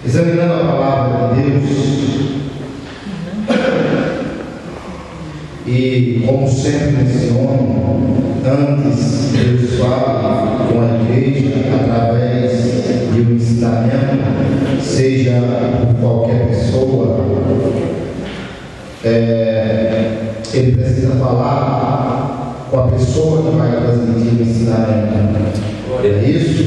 Examinando a palavra de Deus, e como sempre menciono, antes Deus fala com a igreja através de um ensinamento, seja por qualquer pessoa, ele precisa falar com a pessoa que vai transmitir o ensinamento. É isso?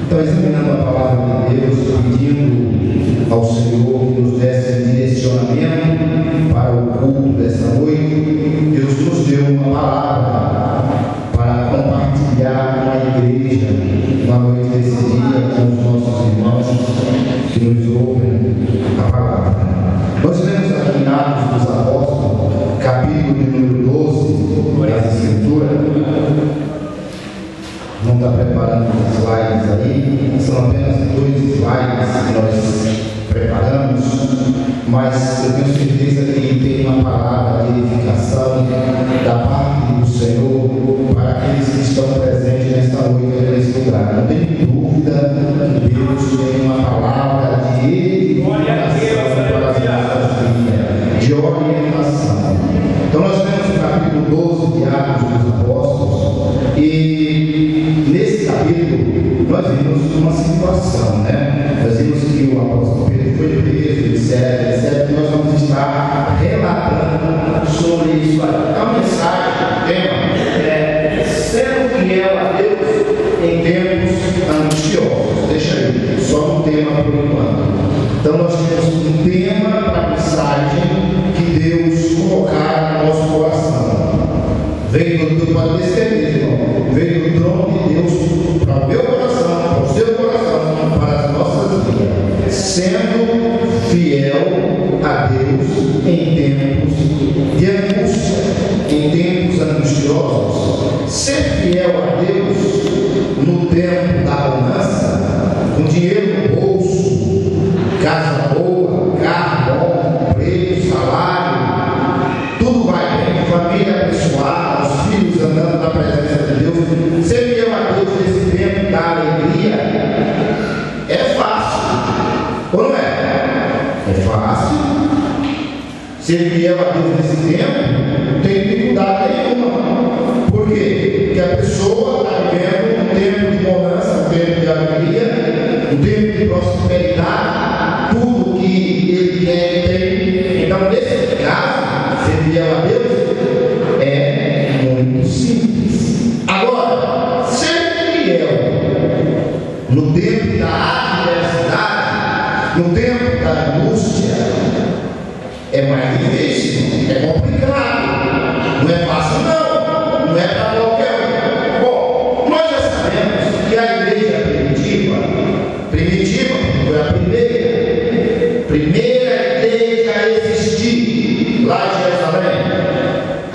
Então, examinando a palavra de Deus, pedindo ao Senhor que nos desse direcionamento para o culto dessa noite, Deus nos deu uma palavra para compartilhar com a igreja na noite desse dia, com os nossos irmãos que nos ouvem a palavra. Nós vemos aqui em Atos dos Apóstolos, capítulo número 12 das Escrituras. Não está preparando os slides aí, são apenas 2 slides que nós preparamos, mas eu tenho certeza que tem uma palavra de edificação da parte do Senhor para aqueles que estão presentes nesta noite nesse lugar. Não tenho dúvida que Deus tem uma palavra de edificação para as nossas vidas, de orientação. Então nós vemos o capítulo 12 de Atos dos Apóstolos, e nesse capítulo nós vimos uma situação, né? Nós vimos que o apóstolo Pedro foi preso, etc. E nós vamos estar relatando sobre isso. A mensagem, o tema é sendo fiel a Deus em tempos angustiosos. Deixa aí, só um tema por enquanto. Então nós temos um tema para a mensagem que Deus colocar no nosso coração. Veio do pode ter certeza, irmão. Veio do trono de Deus para o meu coração, para o seu coração, para as nossas vidas. Sendo fiel a Deus em tempos de angústia, em tempos angustiosos. Ser fiel a Deus no tempo da bonança, com dinheiro no bolso, casa boa, carro bom, emprego, salário, tudo vai bem, família abençoada, os filhos andando na presença de Deus. Ser fiel a Deus nesse tempo da alegria é fácil, ou não é? É fácil. Ser fiel a Deus nesse tempo não tem dificuldade nenhuma. Por quê? Porque a pessoa está vivendo um tempo de bonança, um tempo de alegria, um tempo de prosperidade, tudo que ele quer tem. Então, nesse caso, ser fiel a Deus é muito simples. Agora, ser fiel no tempo da adversidade, no tempo da angústia, é mais difícil, é complicado, não é fácil não, não é para qualquer um. Bom, nós já sabemos que a igreja primitiva foi a primeira igreja a existir lá em Jerusalém.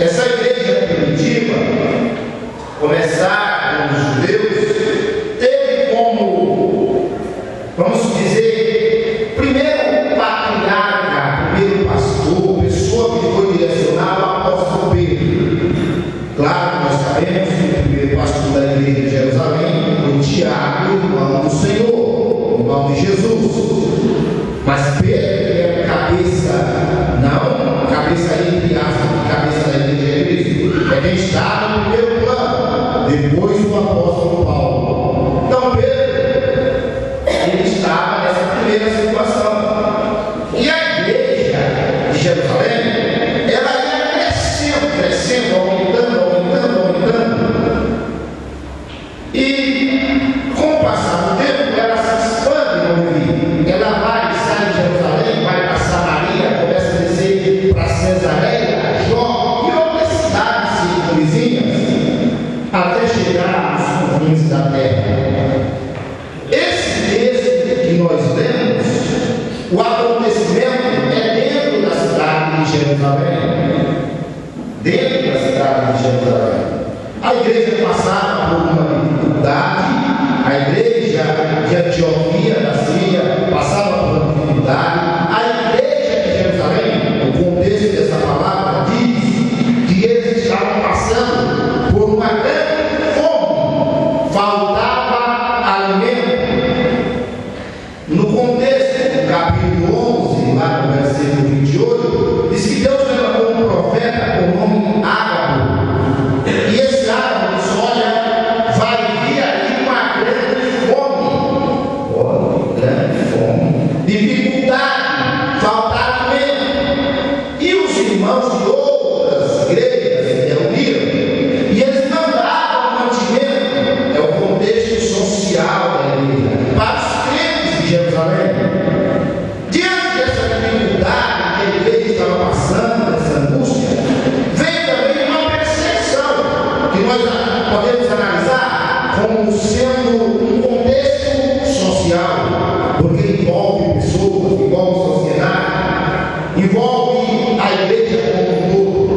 Essa igreja primitiva, começar com os judeus, teve como, vamos dizer, primeiro patriarca, primeiro pastor, pessoa que foi direcionada ao apóstolo Pedro. Claro que nós sabemos que o primeiro pastor da igreja de Jerusalém foi Tiago, irmão do Senhor, irmão de Jesus. Mas Pedro era cabeça, não cabeça entre aspas, cabeça da igreja de Cristo, é quem está no primeiro plano, depois o apóstolo Paulo. Então Pedro, ele estava nessa primeira situação. E a igreja de Jerusalém, ela ia crescendo, aumentando. E com o passar do tempo, ela se expande no Rio. Ela vai, sai de Jerusalém, vai para Samaria, começa a descer para Cesareia, Jó e outras cidades circunvizinhas, até chegar aos confins da terra. Esse texto que nós lemos, o acontecimento é dentro da cidade de Jerusalém. Dentro da cidade de Jerusalém. A igreja passava por uma dificuldade, a igreja de Antioquia, da Síria, passava por uma dificuldade. A igreja de Jerusalém, o contexto dessa palavra diz que eles estavam passando por uma grande fome, faltava alimento. No contexto do capítulo 11, lá no versículo 28, diz que Deus levantou um profeta com o nome Ágabo. E esse Ágabo disse: olha, vai vir aí uma grande fome. Olha, grande fome. Dificuldade, faltar alimento. E os irmãos de outras igrejas se reuniram. E eles não davam mantimento. É o contexto social da igreja. Para os crentes de Jerusalém. Diante dessa dificuldade que a igreja estava passando, dessa angústia, veio também uma percepção que nós podemos analisar como sendo um contexto social, porque envolve pessoas, envolve sociedade, envolve a igreja como um todo.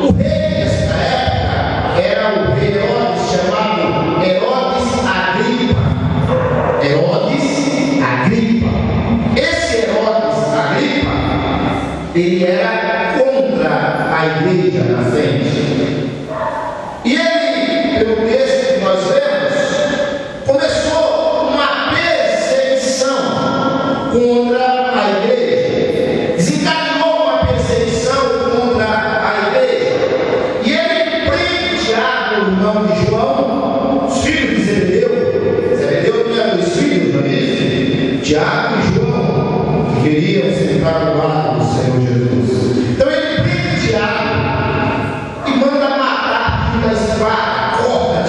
O rei dessa época era o rei Herodes, chamado Herodes Agripa. Herodes Agripa. Esse Herodes Agripa, ele era contra a igreja nascente. E ele, pelo texto que nós lemos, começou uma perseguição contra a igreja. Desencadeou uma perseguição contra a igreja. E ele prende Tiago, irmão de João, os filhos de Zebedeu. Zebedeu tinha dois filhos, não é isso? Tiago e João, que queriam sentar ao lado do Senhor Jesus. Então ele prende Tiago e manda matar com a espada, corta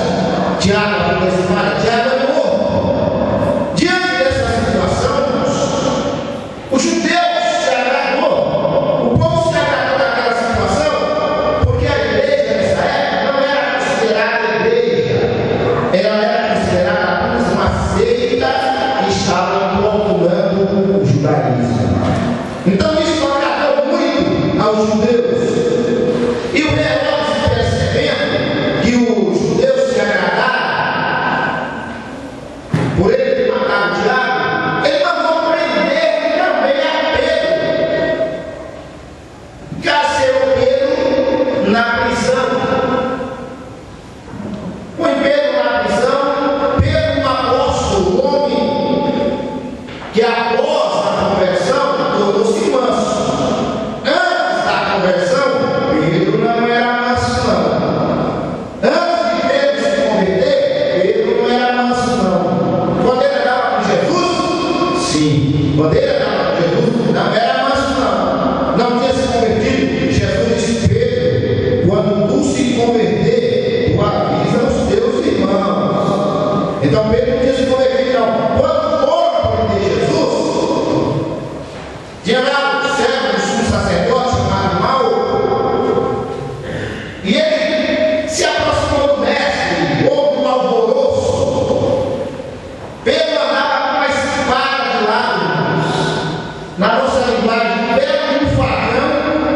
Tiago com a espada. Tiago é morto. Diante dessa situação, os judeus se agradou, o povo se agradou daquela situação, porque a igreja nessa época não era considerada igreja, ela era considerada apenas uma seita que estava incorporando o judaísmo. Então isso agradou muito aos judeus. E o Herodes, percebendo que os judeus se agradaram por ele ter matado Tiago, ele mandou prender também a Pedro. Carcerou Pedro na prisão. Põe Pedro na prisão. Pedro, um apóstolo, um homem que após a conversão tornou-se manso. Antes da conversão, Pedro não era manso, não. Antes de Pedro se converter, Pedro não era manso, não. Quando ele andava com Jesus, sim. Quando ele andava com Jesus, não era manso, não. Não tinha se convertido. Jesus disse: Pedro, quando tu se converter, tu avisa os teus irmãos. Então Pedro não tinha se convertido, não. Quando foram prender Jesus, tinha lá o servo do sumo sacerdote chamado Malco, e ele se aproximou do mestre, houve um alvoroço. Pedro andava com uma espada de lado, na nossa linguagem, Pedro um facão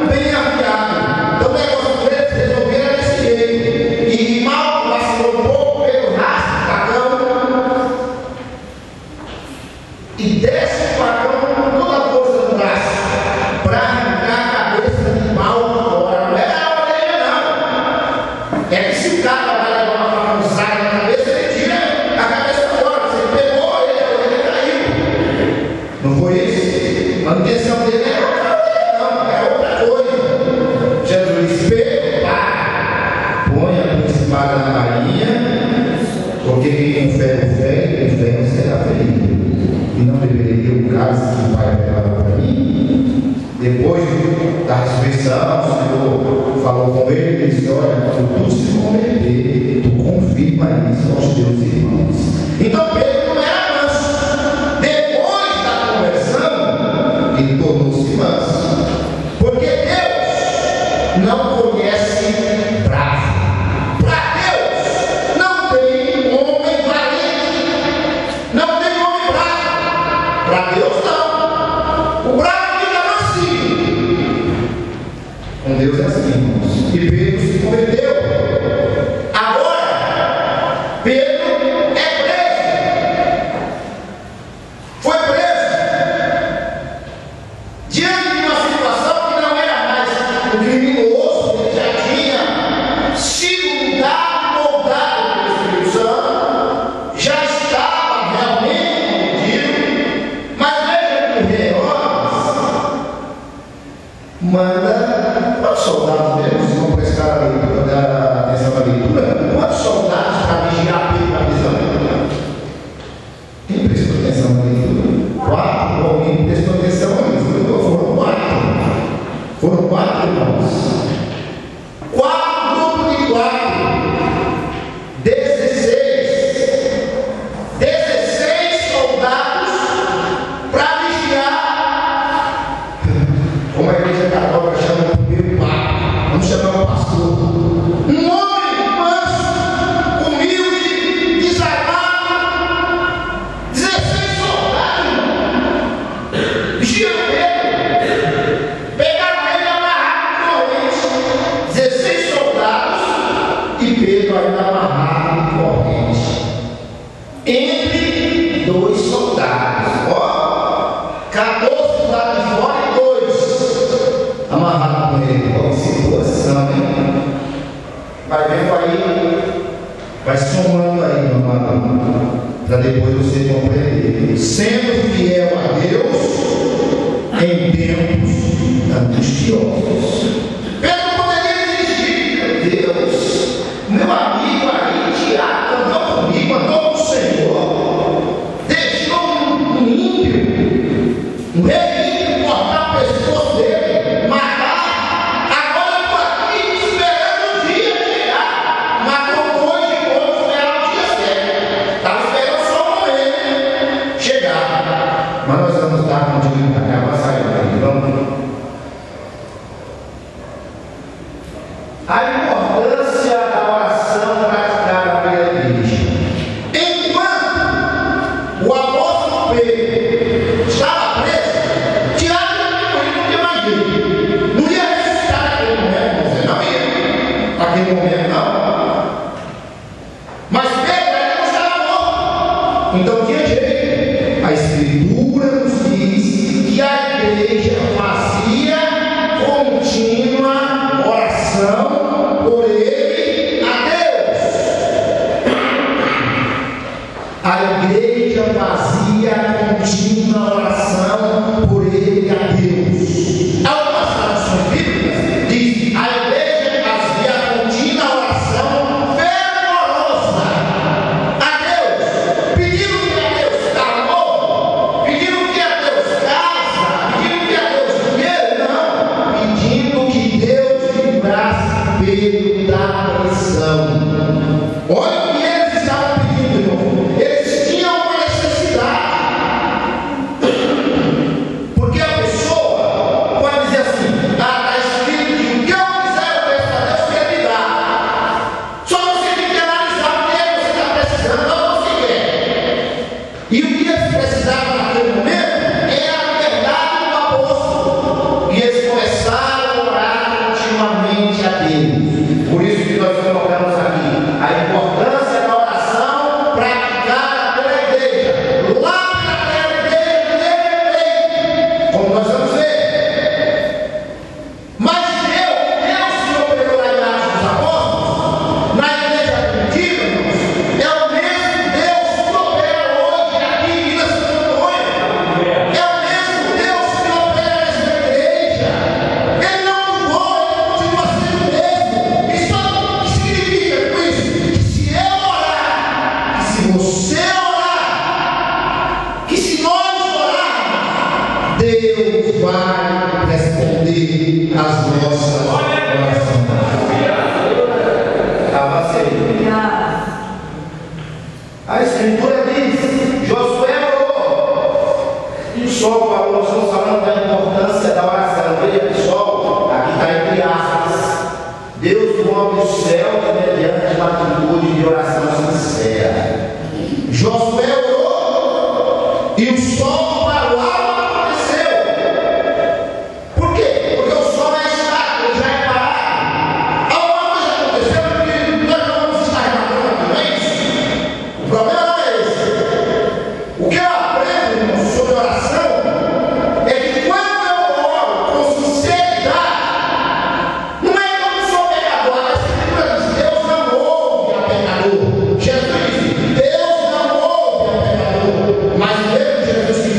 bem afiado. Então o negócio deles resolveram desse jeito. E Malco vacilou um pouco, Pedro rasga o facão e desce o facão com toda a força do braço para arrancar a cabeça de Malco fora. Não era a orelha, não. É que se o cara vai levar uma facãozada na cabeça, ele tira a cabeça fora. Você pegou a orelha caiu. Não foi isso? A intenção dele era outra orelha, não. Era outra coisa. Jesus disse: Pedro, para. Põe a tua espada na bainha, porque quem com fé no fé não será ferido. E não deveria o caso que o Pai revelava para mim. Depois da ressurreição, o Senhor falou com ele e disse: olha, quando tu se converter, tu confirma isso aos teus irmãos. Então Pedro não era manso. Depois da conversão, ele tornou-se manso. Porque Deus não conhece bravo. Para Deus não tem homem valente. Não tem homem bravo. Para Deus não. O bravo fica mansinho. Com Deus é assim, irmãos. E Pedro se converteu. Agora, Pedro é preso. Foi preso. Diante de uma situação que não era mais um criminoso, ele já tinha sido mudado, moldado pelo Espírito Santo, já estava realmente convertido. manda quantos soldados mesmo, se não prestar atenção na leitura, quantos soldados para vigiar Pedro na prisão? Quem prestou atenção na leitura? 4, alguém prestou atenção na leitura? Foram 4. Foram 4 irmãos. 4 grupos de 4. 16 soldados para vigiar. Como a igreja católica chama o primeiro papa, vamos chamar o pastor. Um homem manso, humilde, desarmado. 16 soldados vigiando Pedro. Pegaram ele amarrado em corrente. 16 soldados e Pedro ainda amarrado em corrente. Entre 2 soldados. Ó, 14 do lado de fora e 2 amarrados com ele. Ó, situação, hein? Vai vendo aí, vai somando aí, meu amado, para depois você compreender. Sendo fiel a Deus em tempos angustiosos. Pedro poderia exigir, meu Deus, meu amigo aí, Tiago, andou comigo, andou com o Senhor, deixou um ímpio, um rei ímpio cortar o pescoço dele, matar. Agora eu estou aqui esperando o dia chegar. Matou hoje e outro esperar o dia certo. Estava esperando só o momento chegar. Mas nós vamos dar contigo para cá, vai sair daí, vamos. A importância da oração praticada pela igreja. Enquanto o apóstolo Pedro estava preso, Tiago não tinha mais jeito. Não ia ressuscitar naquele momento, você não ia. Naquele momento não. Mas Pedro ainda não estava morto. Então tinha jeito. A Escritura nos diz que a igreja fazia contínua oração por ele a Deus. A igreja fazia contínua oração por ele a Deus. Algumas traduções bíblicas diz: a igreja fazia contínua oração fervorosa a Deus, pedindo que a Deus amor, pedindo que a Deus casa, pedindo que a Deus dinheiro, não, pedindo que Deus livrasse Pedro da prisão. Olha o que eles estavam pedindo, irmão. Eles tinham uma necessidade. Porque a pessoa pode dizer assim: está escrito que o que eu quiser eu peço a Deus que Ele me dá. Só você tem que analisar o que você está precisando, não você quer. E o que eles precisavam naquele momento era a verdade do apóstolo. E eles começaram a orar continuamente a Deus. Por isso que nós colocamos aqui a importância da oração praticada pela igreja, lá naquela igreja, como nós vamos ver. Mas Deus que operou na igreja dos apóstolos, na igreja primitiva, é o mesmo Deus que opera hoje aqui em Vila Santo Antônio. É o mesmo Deus que opera nessa igreja. Ele não mudou, ele continua sendo o mesmo. Isso significa com isso que se eu orar, que se você orar, que se nós orarmos, Deus vai responder às nossas orações. A Escritura diz: Josué orou. E o sol falou, nós estamos falando da importância da oração. Veja, pessoal, aqui está entre aspas. Deus move os céus mediante uma atitude de oração sincera. Josué orou e o sol parou. Algo aconteceu. Por quê? Porque o sol é estático, ele já é parado. Alguma coisa aconteceu porque nós não vamos estar relatando aqui, não é isso? O problema não é esse. O que eu aprendo, irmão, sobre oração é que quando eu oro com sinceridade, não é que eu não sou pecador. A Escritura diz: Deus não ouve a pecador. Jesus disse: Deus não ouve a pecador. Mas mesmo Jesus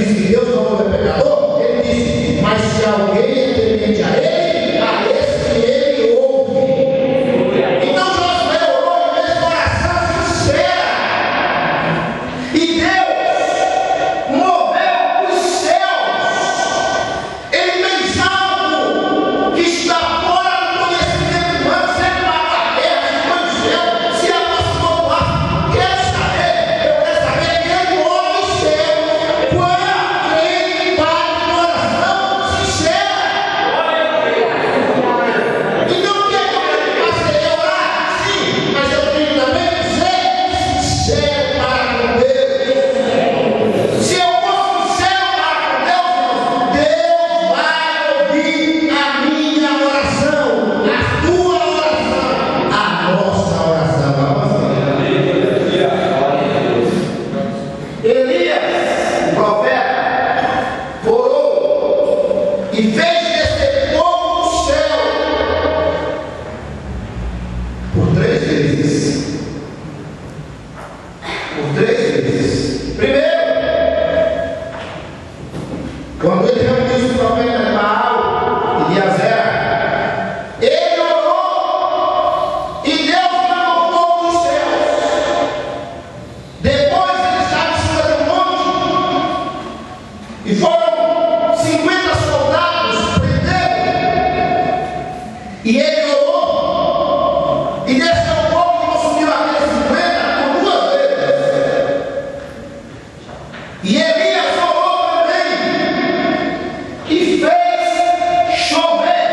e fez descer fogo do céu por 3 vezes. Por 3 vezes. Primeiro, quando ele reuniu os profetas Baal e Azera, ele orou e Deus mandou fogo dos céus. Depois ele estava em cima do monte e foram 50 soldados prendendo. E ele orou e desceu fogo que consumiu aqueles 50 por 2 vezes. E Elias orou também e fez chover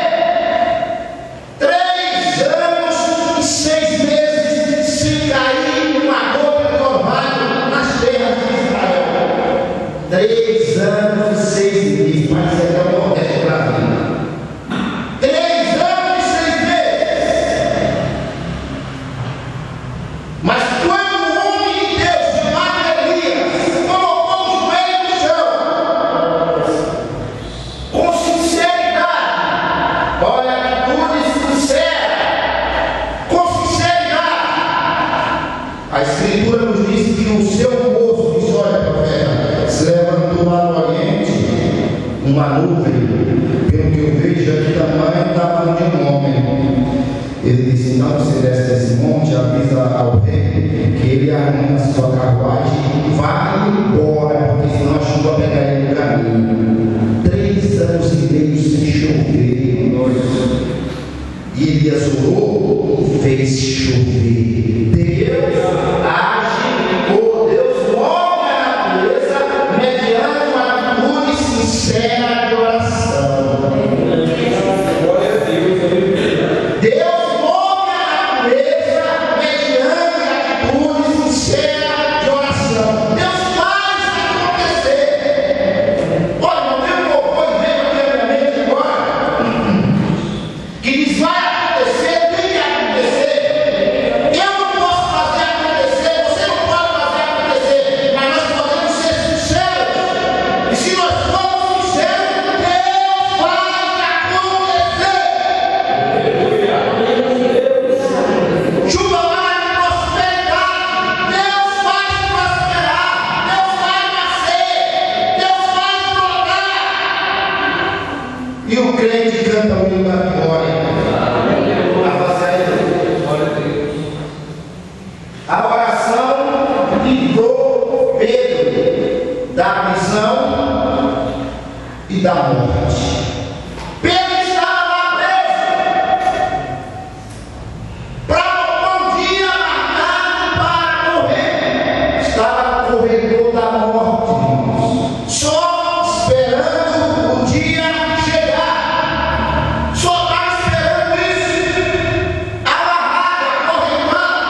3 anos e 6 meses sem cair uma gota de orvalho nas terras de Israel. 3 anos e 6 meses, mas é o Nordeste do Brasil. 3 anos e 6 meses. Mas quando o homem de Deus, chamado Elias, colocou os joelhos no chão, com sinceridade, olha a atitude sincera, com sinceridade, a Escritura nos diz que o seu moço, disse: olha, profeta, se levantou lá no Oriente uma nuvem, pelo que eu vejo é do tamanho da mão de um homem. Ele disse: não se desce desse monte, avisa ao rei que ele arruma a sua carruagem e vai embora, porque senão a chuva pegaria no caminho. 3 anos e meio sem chover. E Elias orou e fez chover. Deus age, ou Deus move a natureza mediante uma atitude sincera de oração. Deus move a natureza mediante a atitude sincera de oração. Deus faz acontecer. Olha, não tem um louvor que veio aqui na minha mente agora, que diz: vai acontecer, tem que acontecer. Eu não posso fazer acontecer, você não pode fazer acontecer, mas nós podemos ser sinceros. E se nós formos sinceros, Deus faz acontecer. Chuva lá de prosperidade, Deus faz prosperar, Deus faz nascer, Deus faz brotar. E o crente canta o hino da glória. A oração livrou Pedro da prisão e da morte. Pedro estava lá preso para um dia marcado para morrer. Estava no corredor da morte, só esperando o dia chegar. Só estava esperando isso, amarrado, acorrentado.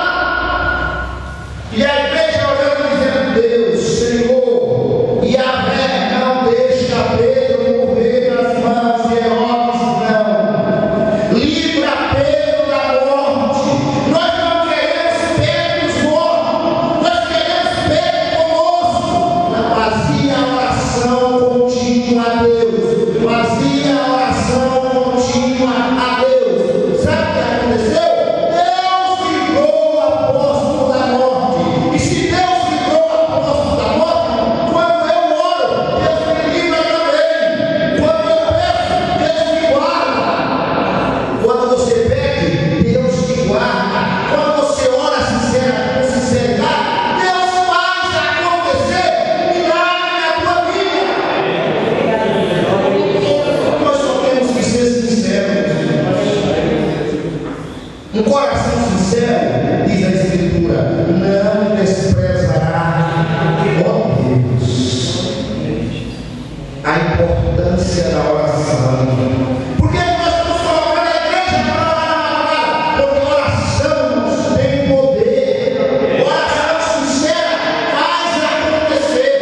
E a igreja orando, dizendo: Deus, Senhor, e a fé não deixa Pedro morrer nas mãos de Herodes, não. Livra Pedro da morte. Nós não queremos Pedro morto, nós queremos Pedro conosco. Fazia a oração contínua a Deus, fazia a oração contínua a Deus. Sabe o que aconteceu? Deus livrou o apóstolo da morte. E se Deus livrou o apóstolo da morte, quando eu oro, Deus me livra também. Quando eu peço, Deus me guarda. Quando você pede, Deus te guarda. Quando você ora com sinceridade, Deus faz acontecer milagre na tua vida. Nós só temos que ser sinceros. Um coração sincero, diz a Escritura, não desprezará, ó Deus, a importância da oração. Por que nós estamos colocando a igreja para orar? Porque oração tem poder. Oração sincera faz acontecer.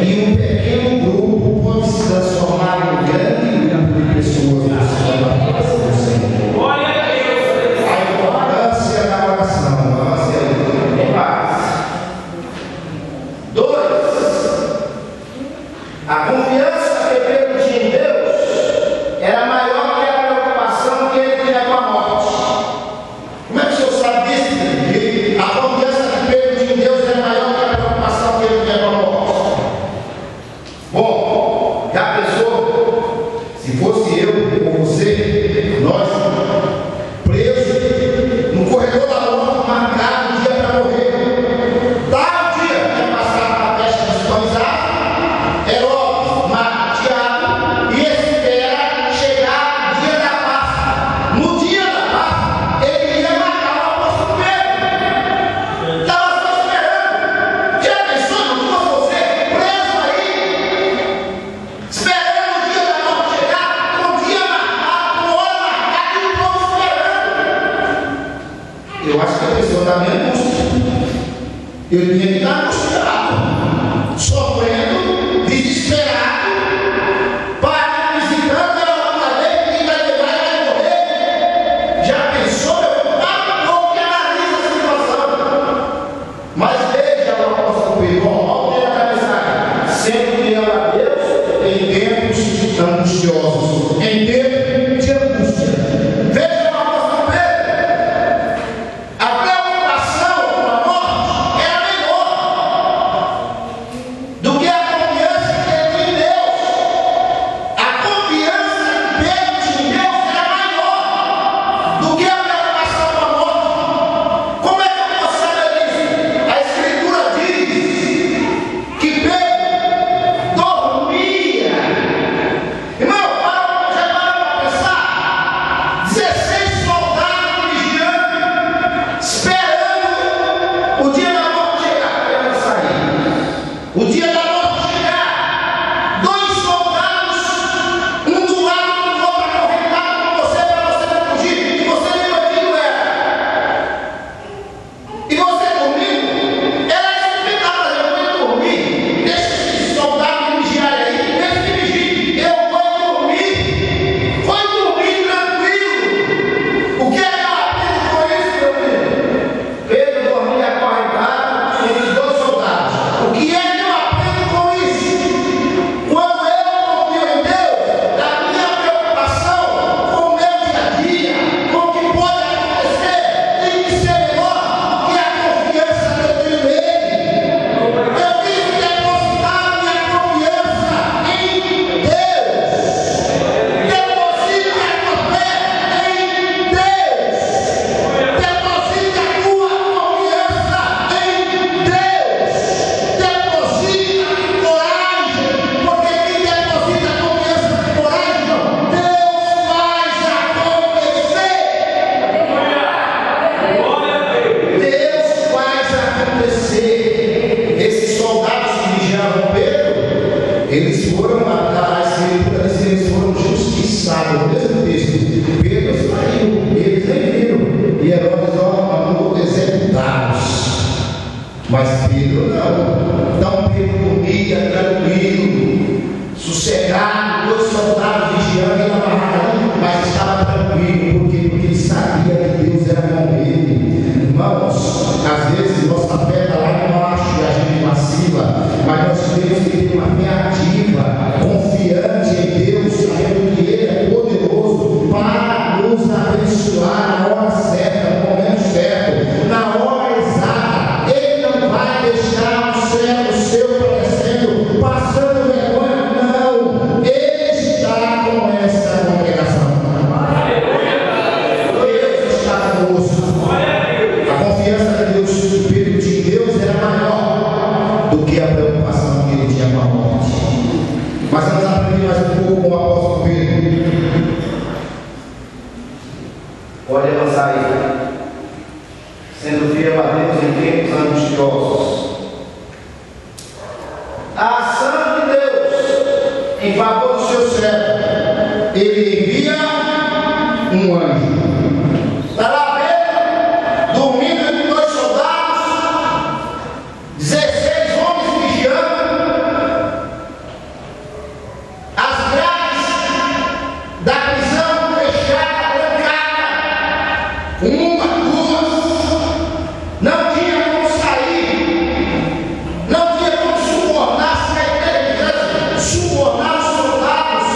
E um pequeno grupo pode se transformar em um grande grupo de pessoas na sua oração do Senhor. A importância da oração. Vamos aí. Paz. 2. A confiança que Pedro tinha em Deus Se fosse eu ou você, nós presos no corredor da morte, marcado um dia para morrer. Tal dia ia passar na festa dos panizados, Herodes, Marcos, Tiago, e espera chegar o dia da Páscoa. No dia da Páscoa, ele ia matar o apóstolo Pedro. Estava só esperando. Já pensou se fosse você preso aí, esperando o dia da morte chegar, com o dia marcado, com hora marcada, e o povo esperando? Eu acho que a pessoa da minha angústia. Eu tinha que estar angustiado, sofrendo, desesperado, paralisando a vez que vai levar e vai morrer. Já pensou? Eu paro um pouco e analiso a situação. Mas veja o apóstolo Pedro, olha a mensagem. Sempre fiel a Deus em tempos angustiosos, em tempos de angústia. Veja o apóstolo Pedro. A preocupação com a morte era menor do que a confiança que ele tinha em Deus. A confiança que Pedro tinha em Deus era maior do que a preocupação com a morte. Como é que eu posso saber disso? A Escritura diz que Pedro dormia. Irmão, já parou para pensar? 16 soldados vigiando, esperando o dia da morte chegar para ele sair. O dia da morte chegar, 2 soldados, um do lado e do outro, acorrentado com você para você não fugir, e você nem bandido era. E você dormindo, era isso que estava fazendo, eu vou dormir. Deixa esses soldados vigiarem aí, deixa que vigiem, eu vou dormir. Foi dormir tranquilo. O que é que eu aprendo com isso, meu filho? Pedro dormia acorrentado entre 2 soldados. O que é que eu aprendo com isso? Quando eu confio em Deus, da minha preocupação com o meu dia a dia, com o que pode acontecer, tem que ser menor que a confiança que eu tenho nele. Eu tenho que depositar minha confiança em Deus. Deposite a tua fé em Deus. Deposite a tua confiança em Deus. Deposita coragem, porque quem deposita confiança e coragem, Deus faz acontecer. Deus faz acontecer. Esses soldados que vigiavam Pedro, eles foram a Escritura diz que eles foram justiçados. No mesmo texto, Pedro saiu, eles nem viram, e Herodes mandou executá-los. Mas Pedro não. Então Pedro dormia tranquilo, sossegado, 2 soldados vigiando ele na barraca, mas estava tranquilo, porque ele sabia que Deus era com ele. Irmãos, às vezes nossa fé está lá embaixo e a gente vacila, mas nós temos que ter uma fé ativa, confiante em Deus, sabendo que Ele é poderoso para nos abençoar na hora certa, no momento certo, na hora exata. Ele não vai deixar o céu seu padecendo, passando vergonha, não. Ele está com essa congregação. Deus está conosco. A confiança que Deus, que Pedro tinha em Deus era maior do que a preocupação que ele tinha com a morte. Mas vamos aprender mais um pouco com o apóstolo Pedro. Pode avançar aí. Sendo fiel a Deus em tempos angustiosos. A ação de Deus em favor do seu servo, ele envia um anjo. Está lá Pedro, dormindo entre 2 soldados, 16 homens vigiando, as grades da prisão fechada, trancada, uma, 2, não tinha como sair, não tinha como subornar, subornar os soldados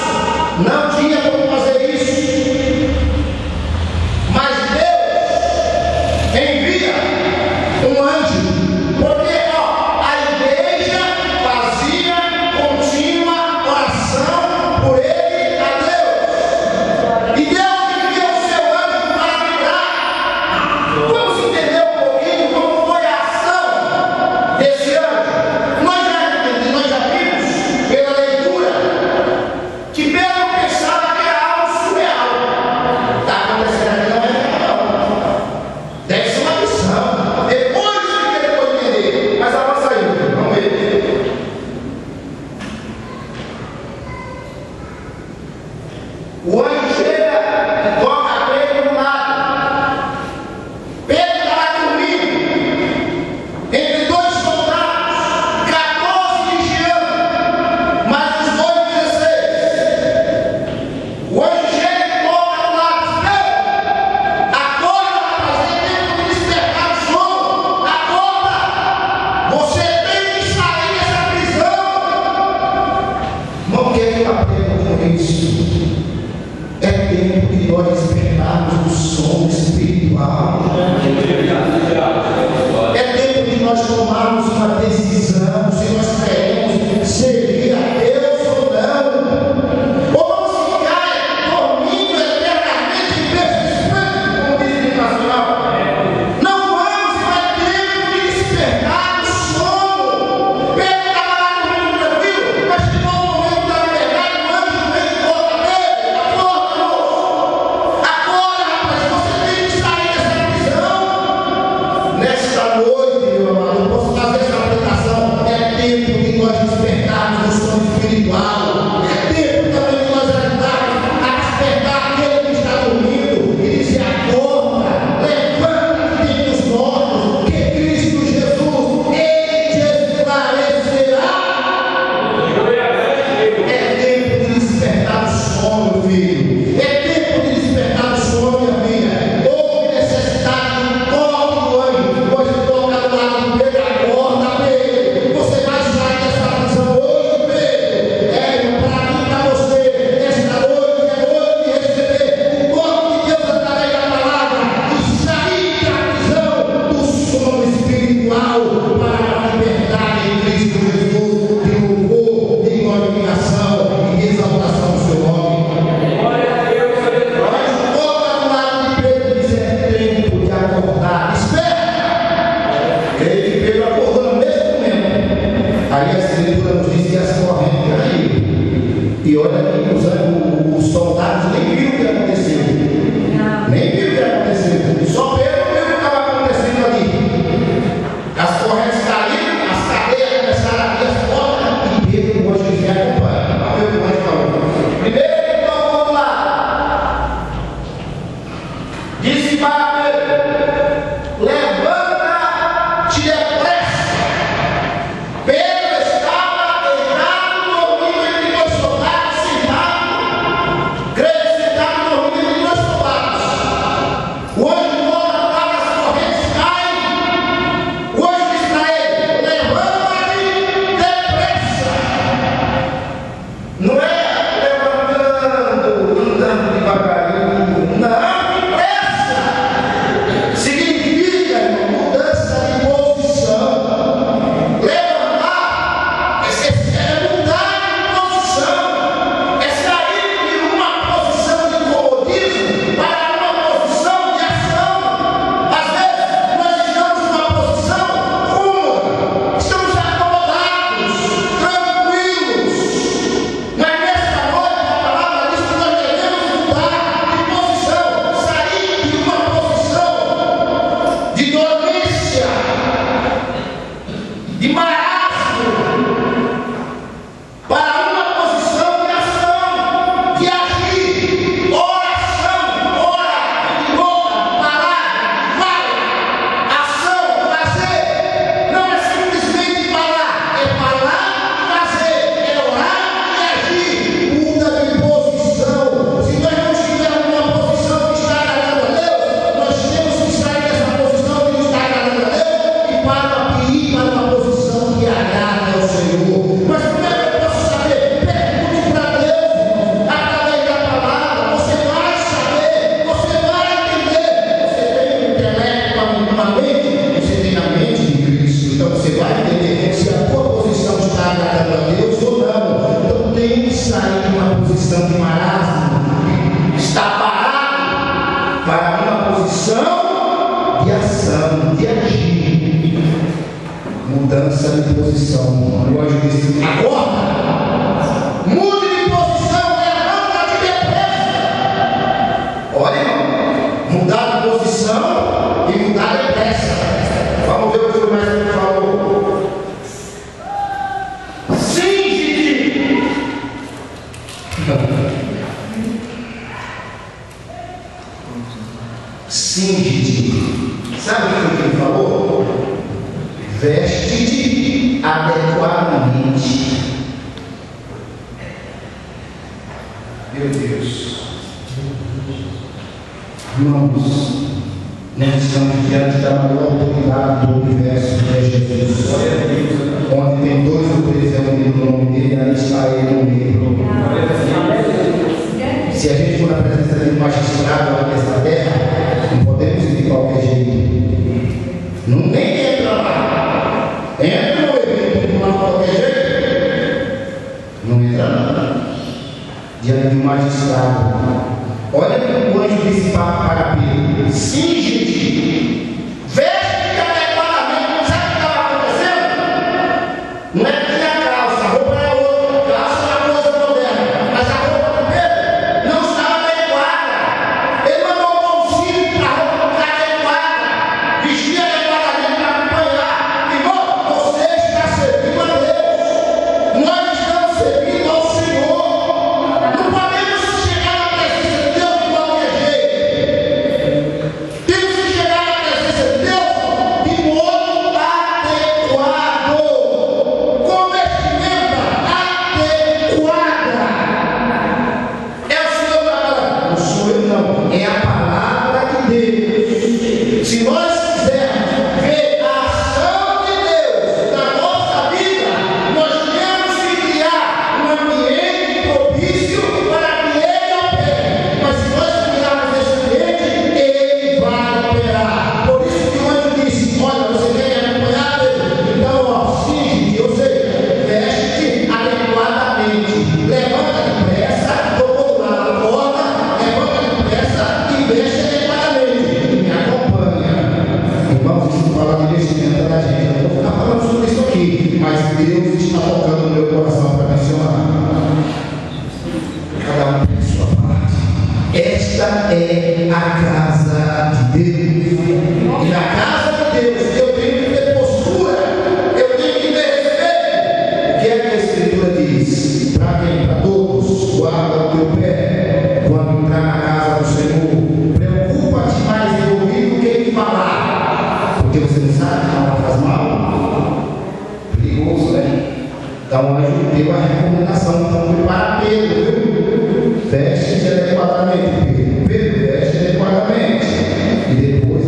tem que sair de uma posição de marasmo, está parado para uma posição de ação, de agir, mudança de posição. O anjo disse: acorda, mude de posição, levanta-te depressa. Olha, irmão, mudar de posição e mudar depressa. Vamos ver o que o mestre falou. Cinge-te. Cinge-te. Sabe o que ele falou? Veste-te adequadamente. Meu Deus. Irmãos, nós estamos diante da maior autoridade do universo, que é Jesus. Onde tem 2 ou 3 reunidos no nome dele, aí está ele no meio. Se a gente for na presença de um magistrado lá nessa terra, não podemos ir de qualquer jeito. Não nem entra lá. Entra no evento lá de qualquer jeito. Não entra não. Diante de um magistrado. Olha que o anjo disse para Pedro: cinge-te, veste-te adequadamente. Sabe o que estava acontecendo? Não é que tinha calça, a roupa era outra, calça era uma coisa moderna, mas a roupa do Pedro não estava adequada. Ele mandou um auxílio para a roupa ficar adequada, vestir adequadamente para acompanhar. Irmão, você está servindo a Deus, nós estamos servindo ao Senhor. Não podemos chegar na presença de Deus de qualquer jeito. Temos que chegar na presença de Deus de modo adequado, com vestimenta adequada. É o Senhor que está falando. Não sou eu não, é a palavra de Deus. Se nós quisermos ver a ação de Deus na nossa vida, nós temos que criar um ambiente propício para que Ele opere. Mas se nós criarmos esse ambiente, Ele vai operar. Por isso que o anjo disse: olha, você quer me acompanhar? Então, ó, cinge-te, ou seja, veste-te adequadamente. Levanta depressa, tocou do lado da porta, levanta depressa e veste adequadamente. Me acompanha. Irmãos, isso fala de vestimenta da gente. Eu não vou ficar falando sobre isso aqui, mas Deus está tocando no meu coração para mencionar. Cada um tem sua parte. Esta é a casa de Deus. E na casa de Deus eu tenho que ter postura, eu tenho que ter respeito. O que é que a Escritura diz? Para quem? Para todos. Guarda o teu pé quando entrar na casa do Senhor. Preocupa-te mais em ouvir do que em falar, porque você não sabe que falar faz mal. Perigoso, né? Então o anjo deu a recomendação, então foi para Pedro, viu? Veste-te adequadamente, Pedro. Pedro, veste adequadamente. E depois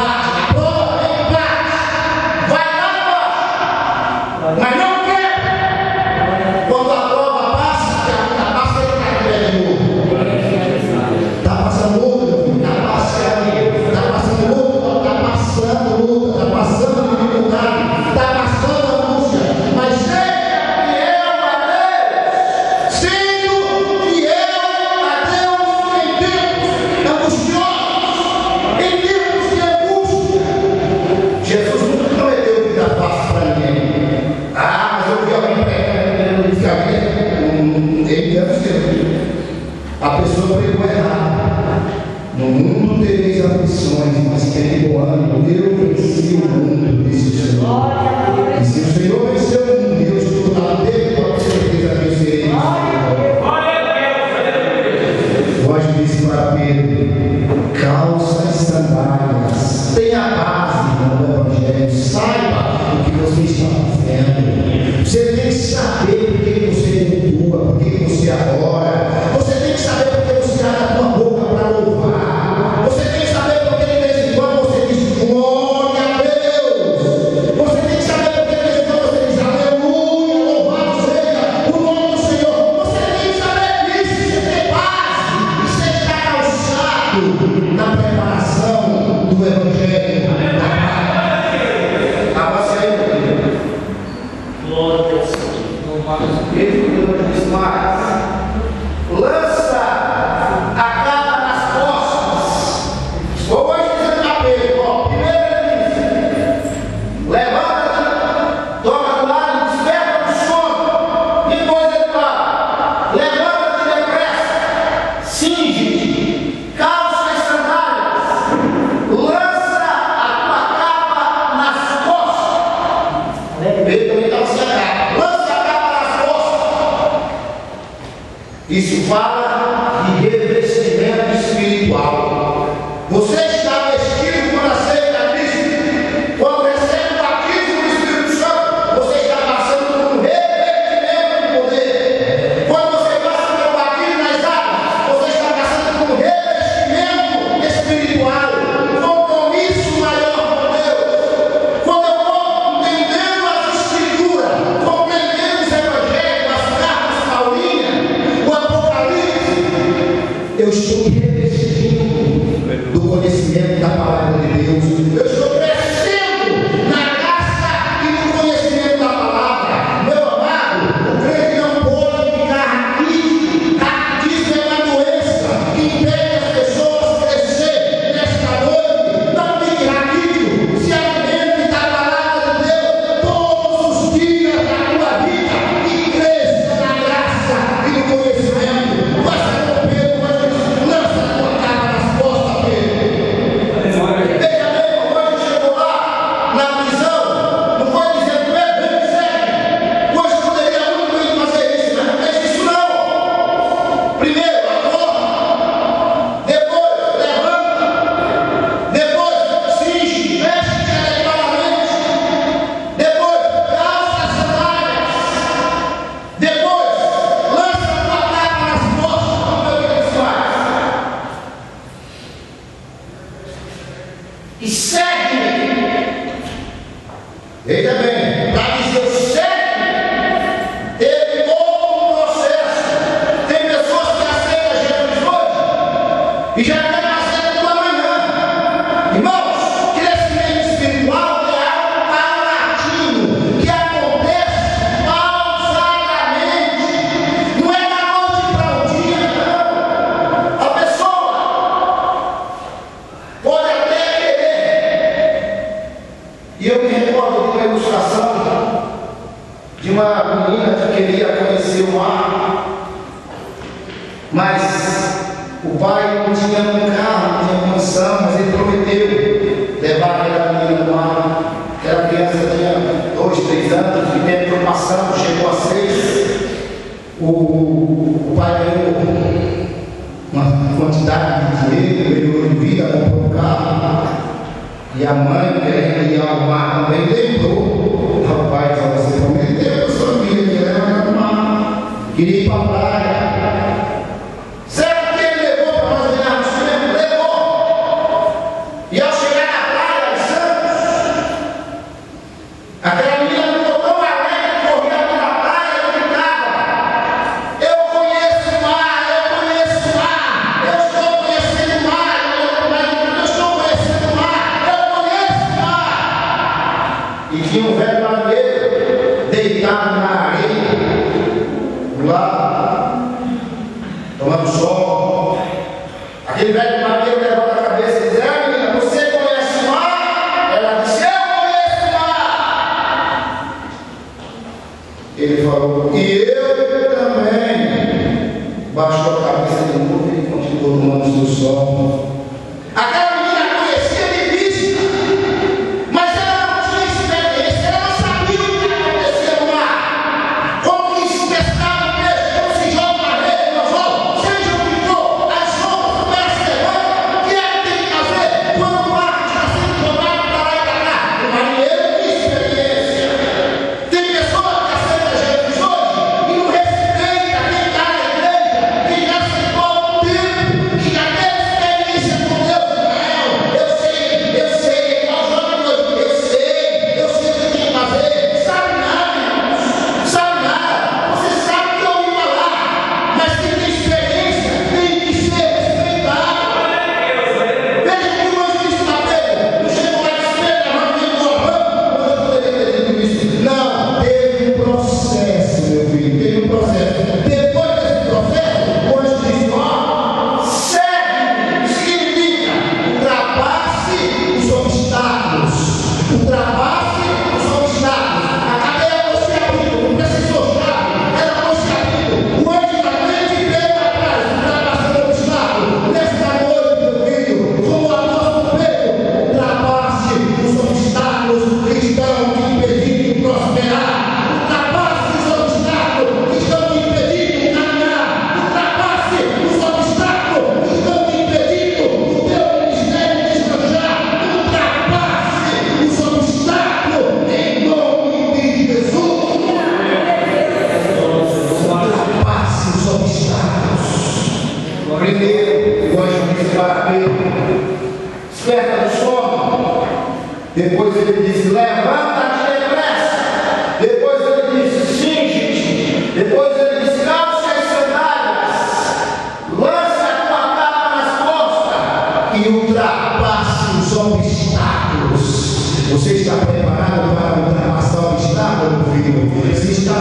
paz, a prova vem em paz, vai dar paz, mas não quer. Quando a prova passa, a paz tem que cair de novo. Está passando luta, está passando luta, está passando dificuldade, está passando angústia, mas seja fiel a Deus, sendo fiel a Deus em tempos angustiosos, em tempos de angústia. Jesus nunca prometeu vida fácil para ninguém. Mas eu vi alguém pregando, ele deve ser. A pessoa pregou errado. No mundo tereis aflições, mas tem bom ânimo. Eu venci o mundo, disse o Senhor. E se o Senhor venceu o mundo, e eu estou lá dele, com certeza vencerei. O anjo disse para Pedro: calça as sandálias, tenha base no Evangelho, saiba o que você está fazendo. Você tem que saber por que você cultua, por que você adora. Você tem que saber por que você abre a tua boca para louvar. Você tem que saber por que de vez em quando você diz glória a Deus. Você tem que saber por que de vez em quando você diz aleluia, louvado seja o nome do Senhor. Você tem que saber disso, você tem base, e você está calçado na preparação do Evangelho. Avance aí, meu filho. Glória ao Senhor. Ele diz mais: lança a capa nas costas. Ou hoje dizendo a Pedro, primeiro ele diz: levanta-te, toma do lado e desperta do sono. Depois ele fala: levanta-te depressa, cinge-te, calça as sandálias, lança a tua capa nas costas. Ele também estava sem a capa. Lança a capa nas costas. Isso fala de revestimento espiritual. Você está vestido quando aceita Cristo. Quando recebe o batismo do Espírito Santo, você está passando por um revestimento de poder. Quando você passa pelo batismo nas águas, você está passando por um revestimento espiritual, um compromisso maior com Deus. Quando eu vou entendendo as Escrituras, compreendendo os Evangelhos, as cartas paulinas, o Apocalipse, eu estou me revestindo do conhecimento da palavra de Deus. Eu estou crescendo na graça e no conhecimento da palavra. Meu amado, o crente não pode ficar raquítico. Raquitismo é uma doença que impede as pessoas a crescer nesta noite. Não fique raquítico. Se alimente da palavra de Deus todos os dias da tua vida e cresça na graça e no conhecimento. Faça com Pedro, mas lança a tua capa nas costas, Pedro. Veja bem, o anjo chegou lá na prisão, não foi dizendo: Pedro, vem me segue. O anjo poderia muito bem fazer isso, mas não fez isso não. Primeiro, acorda. Depois, levanta. Depois, cinge, veste adequadamente. Depois, calça as sandálias. Depois, lança a tua capa nas costas. Vamos ver o que eles fazem. E segue-me. Veja bem, para dizer segue-me, teve todo um processo. Tem pessoas que aceitam Jesus hoje e já estão aceitando amanhã. Irmãos, crescimento espiritual é algo paulatino, que acontece pausadamente. Não é da noite para o dia, não. A pessoa pode até querer. E eu me recordo de uma ilustração de uma menina que queria conhecer o mar, mas o pai não tinha um carro, não tinha condição, mas ele prometeu levar aquela menina no mar. Aquela criança tinha 2, 3 anos, o tempo foi passando, chegou a 6. O pai ganhou uma quantidade de dinheiro, melhorou de vida, comprou um carro. E a mãe, querendo ir ao mar, também lembrou. O pai falou: você prometeu a sua filha que leva ao mar, queria ir para a praia. Certo que ele levou para nós ganharmos tempo? Levou. E ao chegar na praia, E tinha um velho marinheiro deitado na areia, do lado, tomando sol. Aquele velho marinheiro levanta a cabeça e diz: menina, você conhece o mar? Ela disse: eu conheço o mar. Ele falou: e eu também. Baixou a cabeça de novo e continuou tomando seu sol. Aquela menina conhecia de vista, mas ela não tinha experiência, ela não sabia o que acontecia no mar. Como que se pescava o peixe, como se joga uma rede no anzol, seja o que for, as ondas começam a levar. O que é que tem que fazer quando o mar está sendo jogado para lá e para cá? O marinheiro tem experiência. Tem pessoas que aceitam Jesus hoje e não respeita quem está na igreja, quem já aceitou há um tempo, que já teve experiência com Deus. Não, eu sei, igual jovem hoje, eu sei o que tem que fazer. Sabe nada, irmãos, sabe nada. Você sabe que eu ouvi falar, mas quem tem experiência tem que ser respeitado. Veja que o anjo disse para Pedro: não chegou lá de espelho, não vem com a mão. O anjo poderia ter dito isso. Não, teve um processo, meu filho, teve um processo. Depois desse processo, o anjo disse: ó, segue, significa ultrapasse os obstáculos. Ultrapasse os obstáculos. A cadeia não se abriu, não precisou chave, ela não se abriu. O anjo da frente veio atrás, ultrapassando o obstáculo. Nesta noite, meu filho, como o apóstolo Pedro, ultrapasse os obstáculos que estão te impedindo de prosperar. Ultrapasse os obstáculos que estão te impedindo de caminhar. Ultrapasse os obstáculos que estão te impedindo do teu ministério deslanchar. Ultrapasse os obstáculos em nome de Jesus. Ultrapasse os obstáculos. Primeiro, o anjo disse para Pedro: desperta do sono. Depois ele disse: levanta-te depressa. Depois ele disse: cinge-te. Depois ele disse: calça as sandálias. Lança a tua capa nas costas e ultrapasse os obstáculos. Você está preparado para ultrapassar o obstáculo, meu filho? Se está